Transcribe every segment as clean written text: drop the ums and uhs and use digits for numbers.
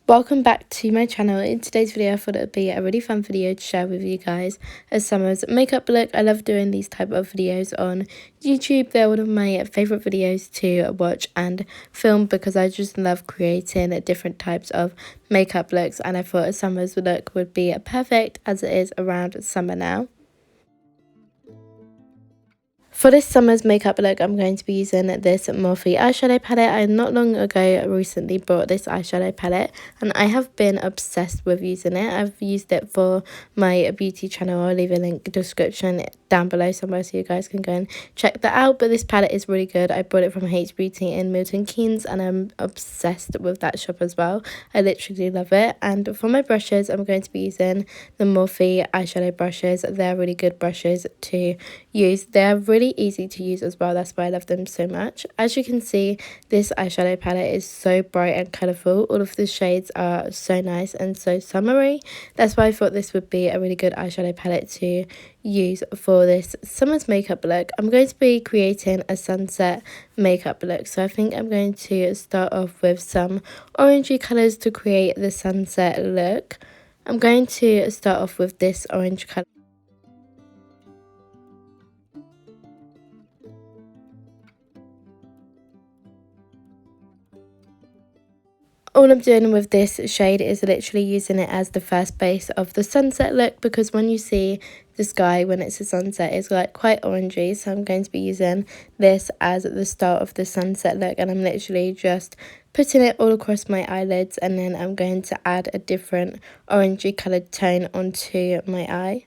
Welcome back to my channel. In today's video I thought it would be a really fun video to share with you guys a summer's makeup look. I love doing these type of videos on YouTube. They're one of my favourite videos to watch and film because I just love creating different types of makeup looks, and I thought a summer's look would be perfect as it is around summer now. For this summer's makeup look, I'm going to be using this Morphe eyeshadow palette. I not long ago recently bought this eyeshadow palette and I have been obsessed with using it. I've used it for my beauty channel. I'll leave a link description down below somewhere so you guys can go and check that out. But this palette is really good. I bought it from H Beauty in Milton Keynes and I'm obsessed with that shop as well. I literally love it. And for my brushes, I'm going to be using the Morphe eyeshadow brushes. They're really good brushes to use. They're really easy to use as well. That's why I love them so much. As you can see, this eyeshadow palette is so bright and colourful. All of the shades are so nice and so summery. That's why I thought this would be a really good eyeshadow palette to use for this summer's makeup look. I'm going to be creating a sunset makeup look, so I think I'm going to start off with some orangey colours to create the sunset look. I'm going to start off with this orange colour. All I'm doing with this shade is literally using it as the first base of the sunset look, because when you see the sky when it's a sunset, it's like quite orangey. So I'm going to be using this as the start of the sunset look, and I'm literally just putting it all across my eyelids, and then I'm going to add a different orangey coloured tone onto my eye.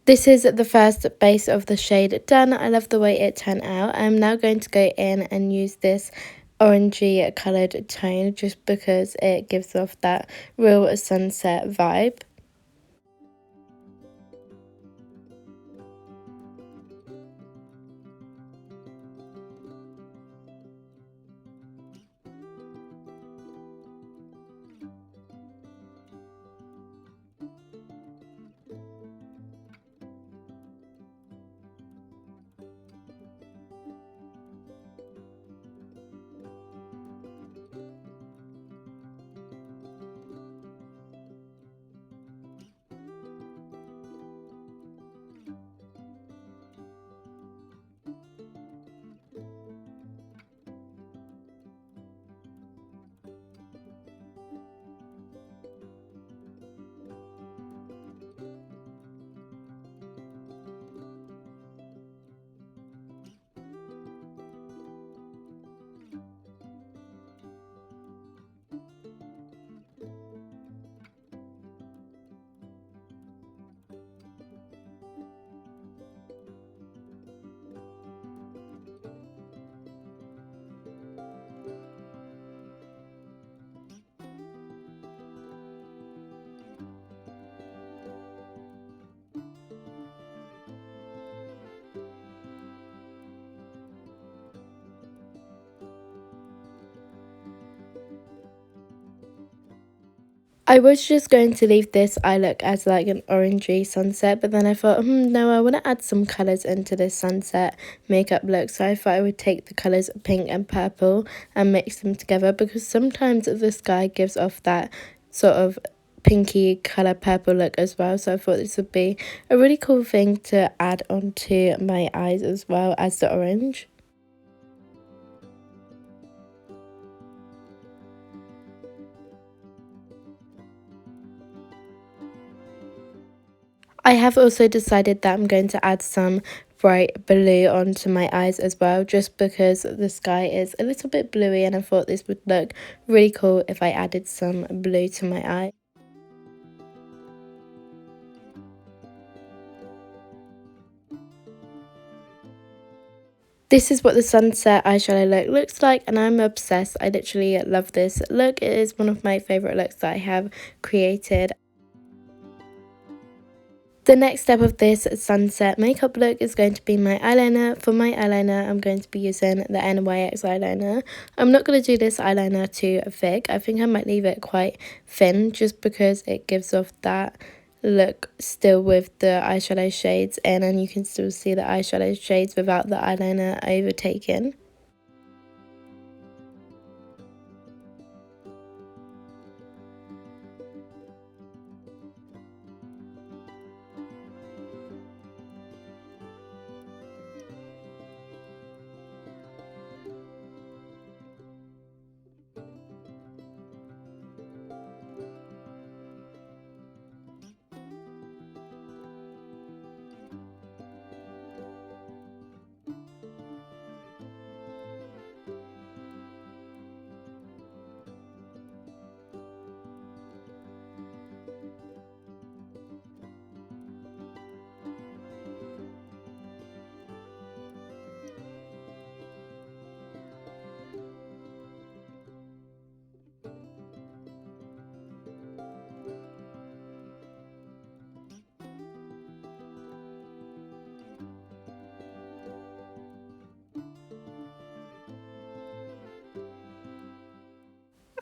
This is the first base of the shade done. I love the way it turned out. I'm now going to go in and use this orangey coloured tone just because it gives off that real sunset vibe. I was just going to leave this eye look as like an orangey sunset, but then I thought, no, I want to add some colours into this sunset makeup look. So I thought I would take the colours pink and purple and mix them together, because sometimes the sky gives off that sort of pinky colour purple look as well. So I thought this would be a really cool thing to add onto my eyes as well as the orange. I have also decided that I'm going to add some bright blue onto my eyes as well, just because the sky is a little bit bluey and I thought this would look really cool if I added some blue to my eye. This is what the sunset eyeshadow look looks like, and I'm obsessed. I literally love this look. It is one of my favourite looks that I have created. The next step of this sunset makeup look is going to be my eyeliner. For my eyeliner, I'm going to be using the NYX eyeliner. I'm not going to do this eyeliner too thick. I think I might leave it quite thin, just because it gives off that look still with the eyeshadow shades in, and you can still see the eyeshadow shades without the eyeliner overtaken.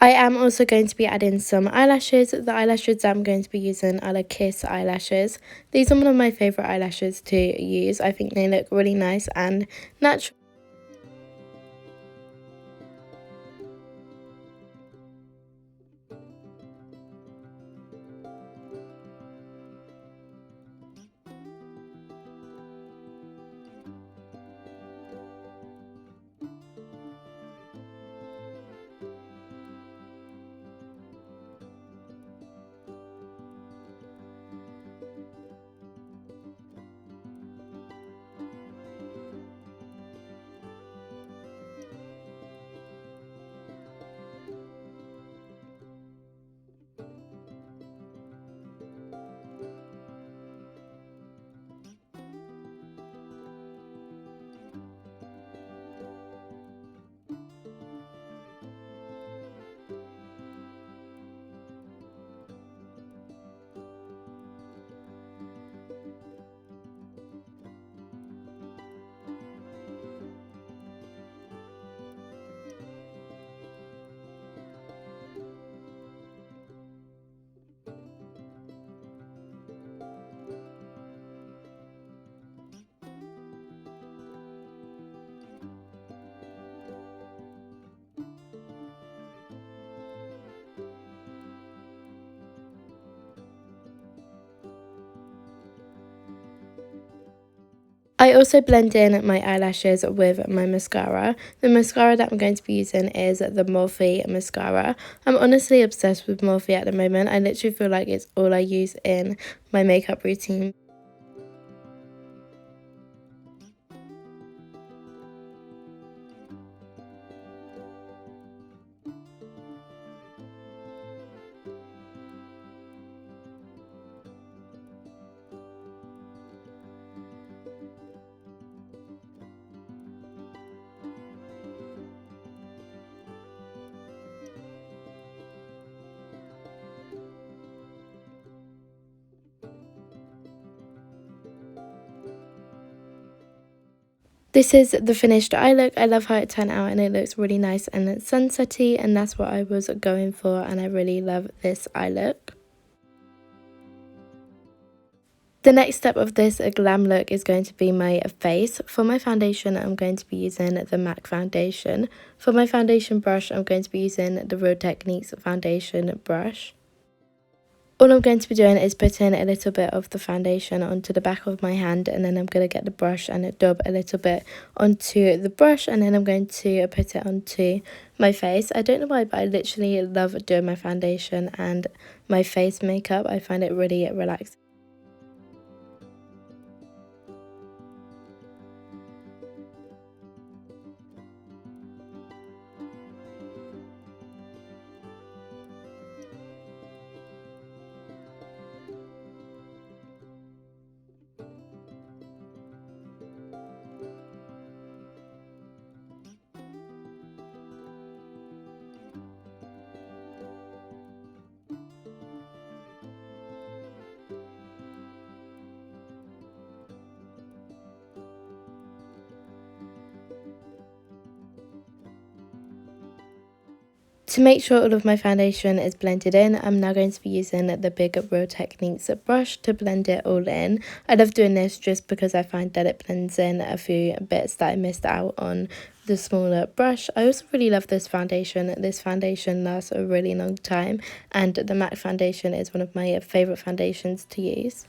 I am also going to be adding some eyelashes. The eyelashes I'm going to be using are the Kiss eyelashes. These are one of my favourite eyelashes to use. I think they look really nice and natural. I also blend in my eyelashes with my mascara. The mascara that I'm going to be using is the Morphe mascara. I'm honestly obsessed with Morphe at the moment. I literally feel like it's all I use in my makeup routine. This is the finished eye look. I love how it turned out and it looks really nice and sunsetty, and that's what I was going for, and I really love this eye look. The next step of this glam look is going to be my face. For my foundation, I'm going to be using the MAC foundation. For my foundation brush, I'm going to be using the Real Techniques foundation brush. All I'm going to be doing is putting a little bit of the foundation onto the back of my hand, and then I'm going to get the brush and dab a little bit onto the brush, and then I'm going to put it onto my face. I don't know why, but I literally love doing my foundation and my face makeup. I find it really relaxing. To make sure all of my foundation is blended in, I'm now going to be using the big Real Techniques brush to blend it all in. I love doing this just because I find that it blends in a few bits that I missed out on the smaller brush. I also really love this foundation. This foundation lasts a really long time, and the MAC foundation is one of my favourite foundations to use.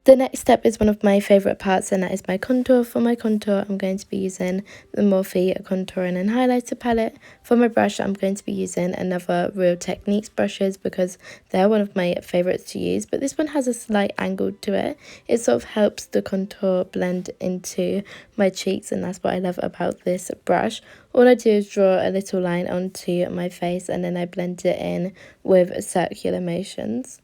The next step is one of my favourite parts, and that is my contour. For my contour, I'm going to be using the Morphe Contouring and Highlighter palette. For my brush, I'm going to be using another Real Techniques brushes because they're one of my favourites to use, but this one has a slight angle to it. It sort of helps the contour blend into my cheeks, and that's what I love about this brush. All I do is draw a little line onto my face, and then I blend it in with circular motions.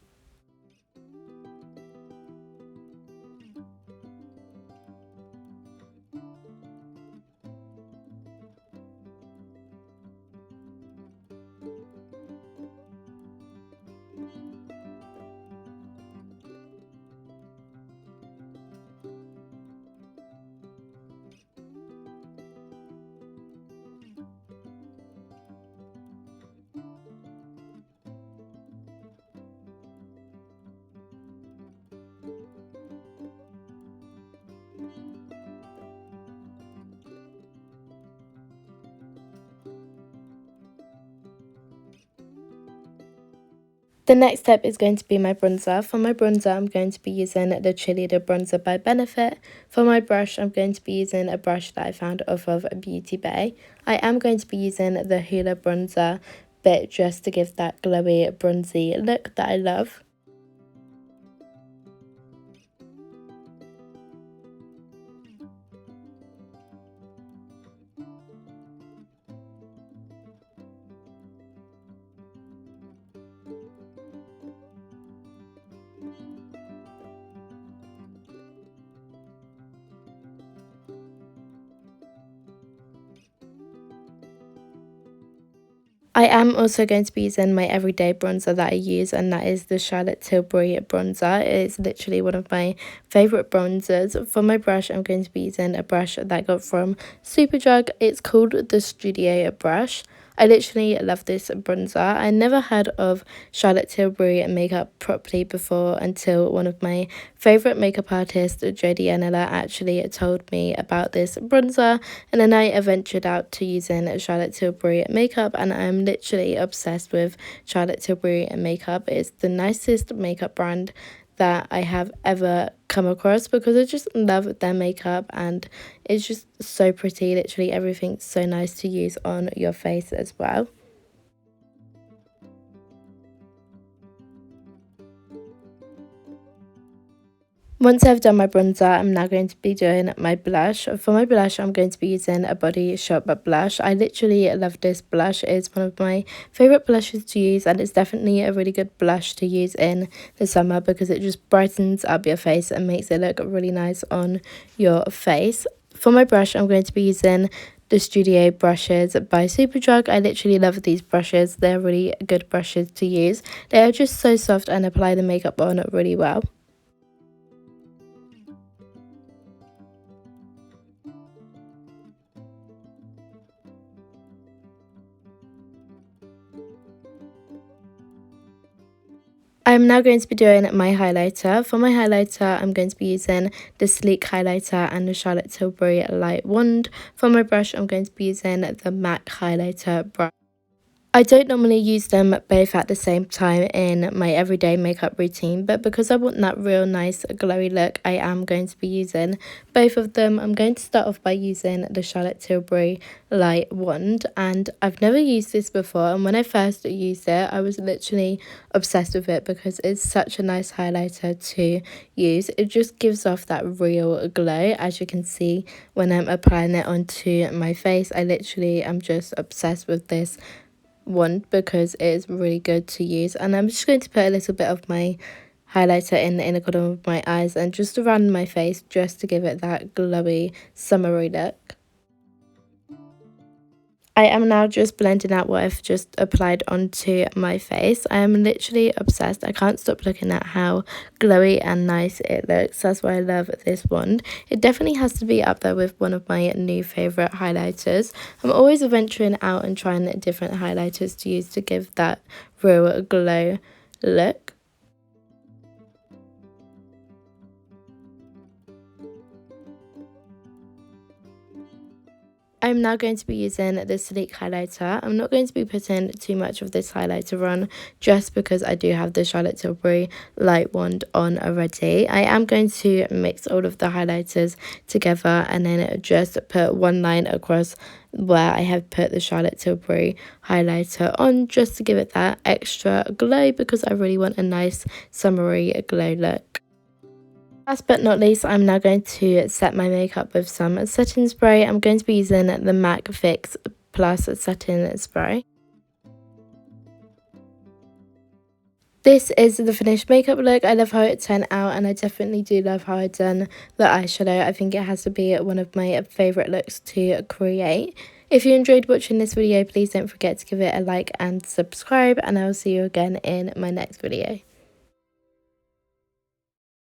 The next step is going to be my bronzer. For my bronzer, I'm going to be using the Cheerleader Bronzer by Benefit. For my brush, I'm going to be using a brush that I found off of Beauty Bay. I am going to be using the Hoola bronzer bit just to give that glowy, bronzy look that I love. I am also going to be using my everyday bronzer that I use, and that is the Charlotte Tilbury bronzer. It's literally one of my favourite bronzers. For my brush, I'm going to be using a brush that I got from Superdrug. It's called the Studio brush. I literally love this bronzer. I never heard of Charlotte Tilbury makeup properly before until one of my favourite makeup artists, Jodie Anela, actually told me about this bronzer, and then I ventured out to using Charlotte Tilbury makeup, and I'm literally obsessed with Charlotte Tilbury makeup. It's the nicest makeup brand that I have ever come across because I just love their makeup and it's just so pretty. Literally everything's so nice to use on your face as well. Once I've done my bronzer, I'm now going to be doing my blush. For my blush, I'm going to be using a Body Shop blush. I literally love this blush. It's one of my favourite blushes to use, and it's definitely a really good blush to use in the summer because it just brightens up your face and makes it look really nice on your face. For my brush, I'm going to be using the Studio brushes by Superdrug. I literally love these brushes. They're really good brushes to use. They are just so soft and apply the makeup on really well. I'm now going to be doing my highlighter. For my highlighter, I'm going to be using the Sleek highlighter and the Charlotte Tilbury light wand. For my brush, I'm going to be using the MAC highlighter brush. I don't normally use them both at the same time in my everyday makeup routine, but because I want that real nice glowy look, I am going to be using both of them. I'm going to start off by using the Charlotte Tilbury light wand, and I've never used this before, and when I first used it, I was literally obsessed with it because it's such a nice highlighter to use. It just gives off that real glow, as you can see when I'm applying it onto my face. I literally am just obsessed with this wand because it is really good to use. And I'm just going to put a little bit of my highlighter in the inner corner of my eyes and just around my face, just to give it that glowy summery look. I am now just blending out what I've just applied onto my face. I am literally obsessed. I can't stop looking at how glowy and nice it looks. That's why I love this wand. It definitely has to be up there with one of my new favourite highlighters. I'm always venturing out and trying different highlighters to use to give that real glow look. I'm now going to be using the Sleek highlighter. I'm not going to be putting too much of this highlighter on just because I do have the Charlotte Tilbury light wand on already. I am going to mix all of the highlighters together and then just put one line across where I have put the Charlotte Tilbury highlighter on, just to give it that extra glow because I really want a nice summery glow look. Last but not least, I'm now going to set my makeup with some setting spray. I'm going to be using the MAC Fix Plus setting spray. This is the finished makeup look. I love how it turned out, and I definitely do love how I've done the eyeshadow. I think it has to be one of my favourite looks to create. If you enjoyed watching this video, please don't forget to give it a like and subscribe, and I will see you again in my next video.